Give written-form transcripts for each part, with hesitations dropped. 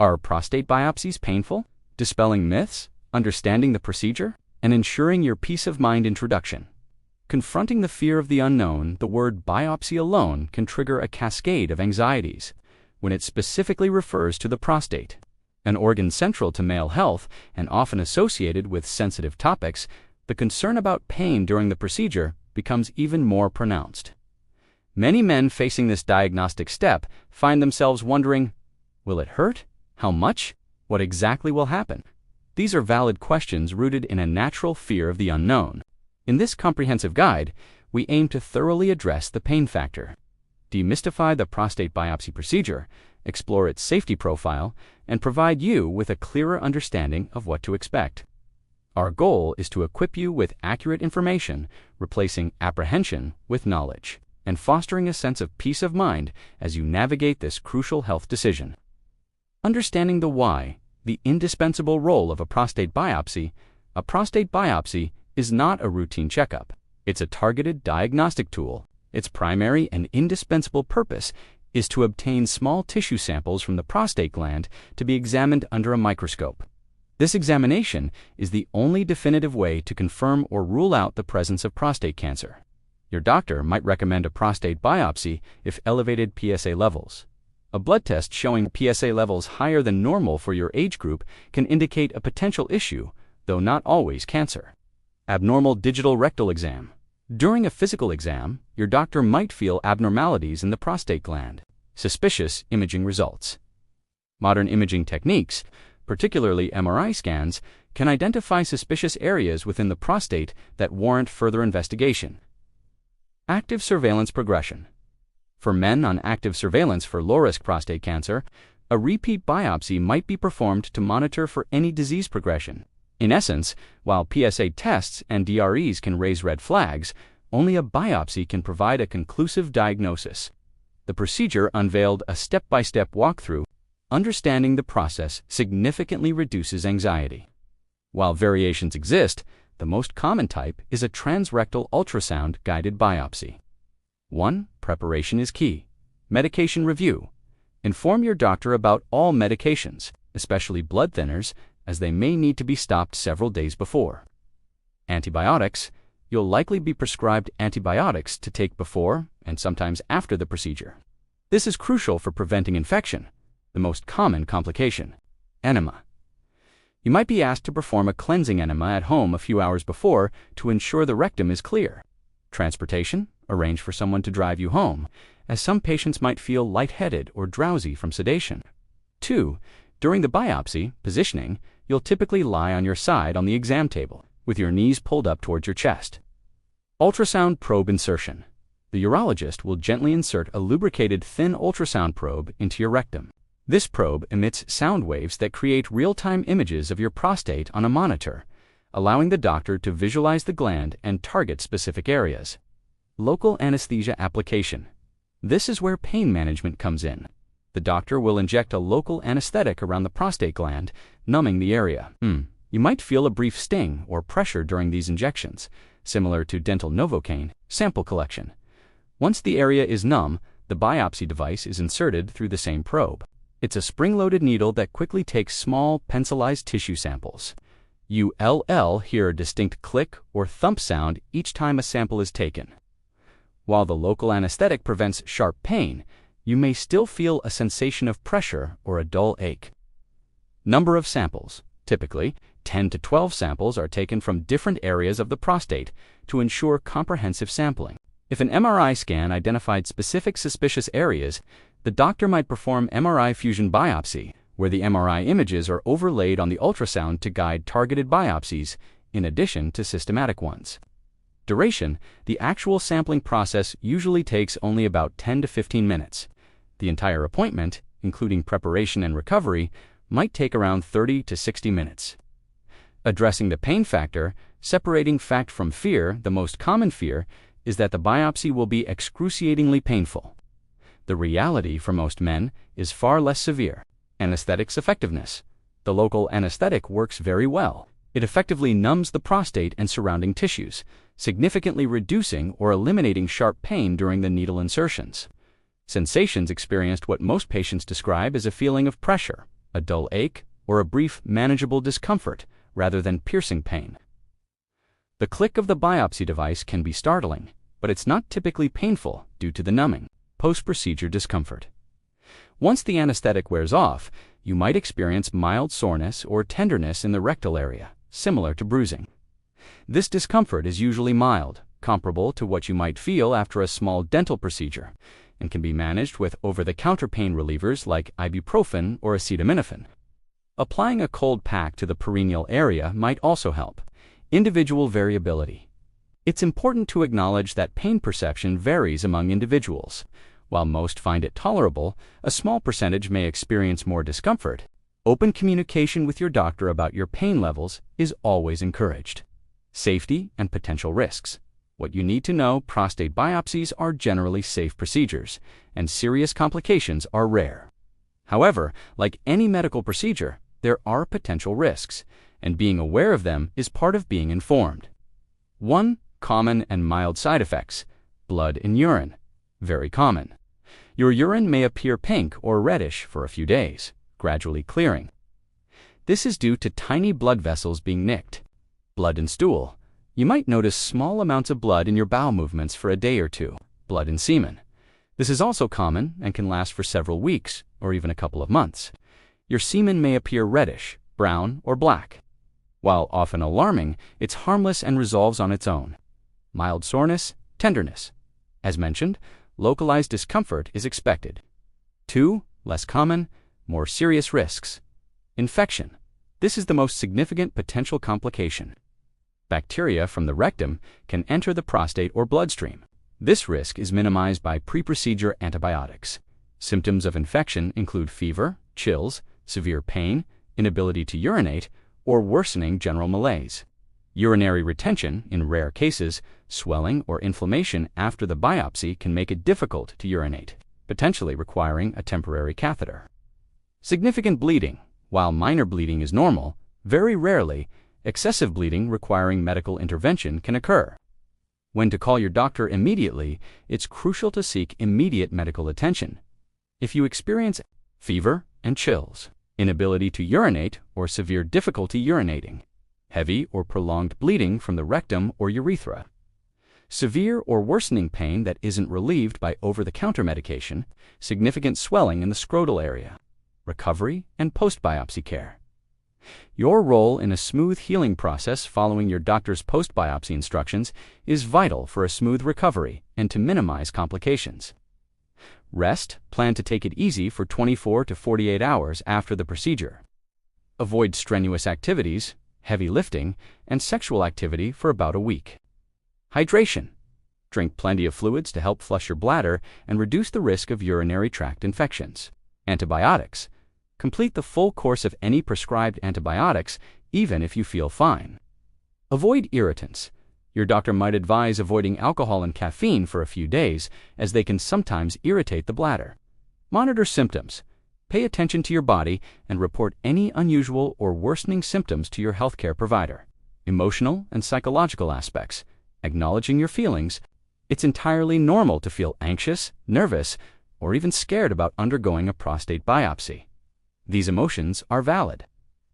Are prostate biopsies painful? Dispelling myths, understanding the procedure, and ensuring your peace of mind. Introduction. Confronting the fear of the unknown, the word biopsy alone can trigger a cascade of anxieties when it specifically refers to the prostate, an organ central to male health and often associated with sensitive topics. The concern about pain during the procedure becomes even more pronounced. Many men facing this diagnostic step find themselves wondering, will it hurt? How much? What exactly will happen? These are valid questions rooted in a natural fear of the unknown. In this comprehensive guide, we aim to thoroughly address the pain factor, demystify the prostate biopsy procedure, explore its safety profile, and provide you with a clearer understanding of what to expect. Our goal is to equip you with accurate information, replacing apprehension with knowledge, and fostering a sense of peace of mind as you navigate this crucial health decision. Understanding the why, the indispensable role of a prostate biopsy is not a routine checkup. It's a targeted diagnostic tool. Its primary and indispensable purpose is to obtain small tissue samples from the prostate gland to be examined under a microscope. This examination is the only definitive way to confirm or rule out the presence of prostate cancer. Your doctor might recommend a prostate biopsy if elevated PSA levels. A blood test showing PSA levels higher than normal for your age group can indicate a potential issue, though not always cancer. Abnormal digital rectal exam. During a physical exam, your doctor might feel abnormalities in the prostate gland. Suspicious imaging results. Modern imaging techniques, particularly MRI scans, can identify suspicious areas within the prostate that warrant further investigation. Active surveillance progression. For men on active surveillance for low-risk prostate cancer, a repeat biopsy might be performed to monitor for any disease progression. In essence, while PSA tests and DREs can raise red flags, only a biopsy can provide a conclusive diagnosis. The procedure unveiled a step-by-step walkthrough. Understanding the process significantly reduces anxiety. While variations exist, the most common type is a transrectal ultrasound-guided biopsy. 1. Preparation is key. Medication review. Inform your doctor about all medications, especially blood thinners, as they may need to be stopped several days before. Antibiotics. You'll likely be prescribed antibiotics to take before and sometimes after the procedure. This is crucial for preventing infection, the most common complication. Enema. You might be asked to perform a cleansing enema at home a few hours before to ensure the rectum is clear. Transportation. Arrange for someone to drive you home, as some patients might feel lightheaded or drowsy from sedation. 2. During the biopsy, positioning, you'll typically lie on your side on the exam table, with your knees pulled up towards your chest. Ultrasound probe insertion. The urologist will gently insert a lubricated thin ultrasound probe into your rectum. This probe emits sound waves that create real-time images of your prostate on a monitor, allowing the doctor to visualize the gland and target specific areas. Local anesthesia application. This is where pain management comes in. The doctor will inject a local anesthetic around the prostate gland, numbing the area. You might feel a brief sting or pressure during these injections, similar to dental Novocaine. Sample collection. Once the area is numb, the biopsy device is inserted through the same probe. It's a spring-loaded needle that quickly takes small, pencilized tissue samples. You'll hear a distinct click or thump sound each time a sample is taken. While the local anesthetic prevents sharp pain, you may still feel a sensation of pressure or a dull ache. Number of samples. Typically, 10 to 12 samples are taken from different areas of the prostate to ensure comprehensive sampling. If an MRI scan identified specific suspicious areas, the doctor might perform MRI fusion biopsy, where the MRI images are overlaid on the ultrasound to guide targeted biopsies, in addition to systematic ones. Duration. The actual sampling process usually takes only about 10 to 15 minutes. The entire appointment, including preparation and recovery, might take around 30 to 60 minutes. Addressing the pain factor, separating fact from fear. The most common fear is that the biopsy will be excruciatingly painful. The reality for most men is far less severe. Anesthetics effectiveness. The local anesthetic works very well. It effectively numbs the prostate and surrounding tissues, significantly reducing or eliminating sharp pain during the needle insertions. Sensations experienced. What most patients describe as a feeling of pressure, a dull ache, or a brief, manageable discomfort rather than piercing pain. The click of the biopsy device can be startling, but it's not typically painful due to the numbing, post-procedure discomfort. Once the anesthetic wears off, you might experience mild soreness or tenderness in the rectal area, similar to bruising. This discomfort is usually mild, comparable to what you might feel after a small dental procedure, and can be managed with over-the-counter pain relievers like ibuprofen or acetaminophen. Applying a cold pack to the perineal area might also help. Individual variability. It's important to acknowledge that pain perception varies among individuals. While most find it tolerable, a small percentage may experience more discomfort. Open communication with your doctor about your pain levels is always encouraged. Safety and potential risks. What you need to know: prostate biopsies are generally safe procedures, and serious complications are rare. However, like any medical procedure, there are potential risks, and being aware of them is part of being informed. 1. Common and mild side effects. Blood in urine. Very common. Your urine may appear pink or reddish for a few days, gradually clearing. This is due to tiny blood vessels being nicked. Blood in stool. You might notice small amounts of blood in your bowel movements for a day or two. Blood in semen. This is also common and can last for several weeks or even a couple of months. Your semen may appear reddish, brown, or black. While often alarming, it's harmless and resolves on its own. Mild soreness, tenderness. As mentioned, localized discomfort is expected. 2. Less common, more serious risks. Infection. This is the most significant potential complication. Bacteria from the rectum can enter the prostate or bloodstream. This risk is minimized by pre-procedure antibiotics. Symptoms of infection include fever, chills, severe pain, inability to urinate, or worsening general malaise. Urinary retention, in rare cases, swelling or inflammation after the biopsy can make it difficult to urinate, potentially requiring a temporary catheter. Significant bleeding. While minor bleeding is normal, very rarely, excessive bleeding requiring medical intervention can occur. When to call your doctor immediately, it's crucial to seek immediate medical attention. If you experience fever and chills, inability to urinate or severe difficulty urinating, heavy or prolonged bleeding from the rectum or urethra, severe or worsening pain that isn't relieved by over-the-counter medication, significant swelling in the scrotal area, recovery and post-biopsy care. Your role in a smooth healing process following your doctor's post-biopsy instructions is vital for a smooth recovery and to minimize complications. Rest. Plan to take it easy for 24 to 48 hours after the procedure. Avoid strenuous activities, heavy lifting, and sexual activity for about a week. Hydration. Drink plenty of fluids to help flush your bladder and reduce the risk of urinary tract infections. Antibiotics. Complete the full course of any prescribed antibiotics, even if you feel fine. Avoid irritants. Your doctor might advise avoiding alcohol and caffeine for a few days, as they can sometimes irritate the bladder. Monitor symptoms. Pay attention to your body and report any unusual or worsening symptoms to your healthcare provider. Emotional and psychological aspects. Acknowledging your feelings. It's entirely normal to feel anxious, nervous, or even scared about undergoing a prostate biopsy. These emotions are valid.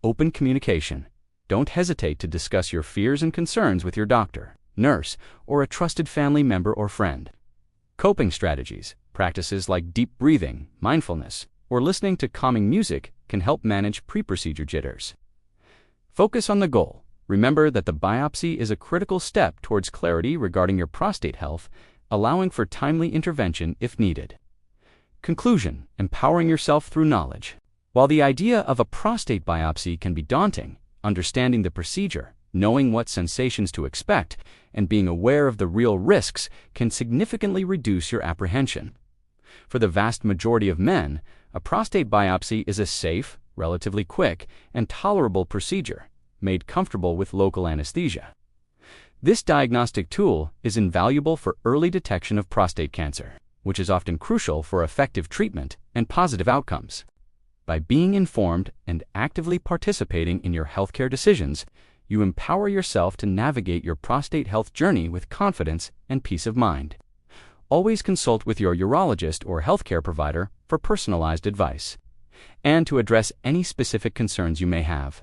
Open communication. Don't hesitate to discuss your fears and concerns with your doctor, nurse, or a trusted family member or friend. Coping strategies. Practices like deep breathing, mindfulness, or listening to calming music can help manage pre-procedure jitters. Focus on the goal. Remember that the biopsy is a critical step towards clarity regarding your prostate health, allowing for timely intervention if needed. Conclusion. Empowering yourself through knowledge. While the idea of a prostate biopsy can be daunting, understanding the procedure, knowing what sensations to expect, and being aware of the real risks can significantly reduce your apprehension. For the vast majority of men, a prostate biopsy is a safe, relatively quick, and tolerable procedure, made comfortable with local anesthesia. This diagnostic tool is invaluable for early detection of prostate cancer, which is often crucial for effective treatment and positive outcomes. By being informed and actively participating in your healthcare decisions, you empower yourself to navigate your prostate health journey with confidence and peace of mind. Always consult with your urologist or healthcare provider for personalized advice. and to address any specific concerns you may have.